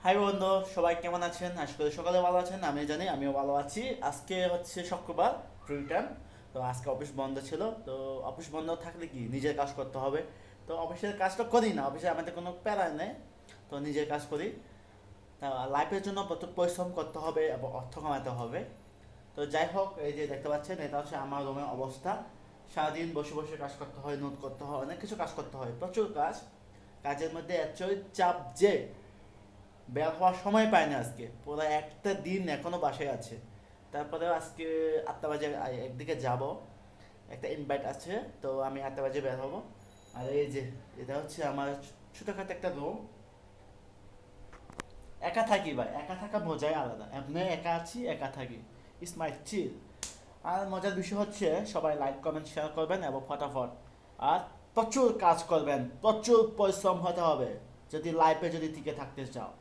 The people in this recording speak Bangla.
হাই বন্ধু, সবাই কেমন আছেন? আশা করি সকালে ভালো আছেন। আমি জানি আমিও ভালো আছি। আজকে হচ্ছে শুক্রবার, ফ্রি টাইম। তো আজকে অফিস বন্ধ ছিল। তো অফিস বন্ধ থাকলে কি নিজের কাজ করতে হবে। তো অফিসের কাজটা করি না, অফিসে আমাদের কোনো প্যারা নেই। তো নিজের কাজ করি। তা লাইফের জন্য প্রচুর পরিশ্রম করতে হবে এবং অর্থ কামাতে হবে। তো যাই হোক, এই যে দেখতে পাচ্ছেন, এটা হচ্ছে আমার রুমের অবস্থা। সারাদিন বসে বসে কাজ করতে হয়, নোট করতে হয়, অনেক কিছু কাজ করতে হয়, প্রচুর কাজ। কাজের মধ্যে এতই চাপ যে বের হওয়ার সময় পাই না। আজকে পুরো একটা দিন এখনো বাসায় আছে। তারপরে আজকে 8টা বাজে একদিকে যাব, একটা ইনভাইট আছে। তো আমি 8টা বাজে বের হবো। আর এই যে এটা হচ্ছে আমার ছোটখাটো একটা রুম। একা থাকি ভাই, একা থাকা মজাই আলাদা। এমনি একা আছি, একা থাকি। ইটস মাই চিল। আর মজার বিষয় হচ্ছে সবাই লাইক কমেন্ট শেয়ার করবেন এবং ফটাফট। আর প্রচুর কাজ করবেন, প্রচুর পরিশ্রম হতে হবে যদি লাইফে যদি টিকে থাকতে চাও।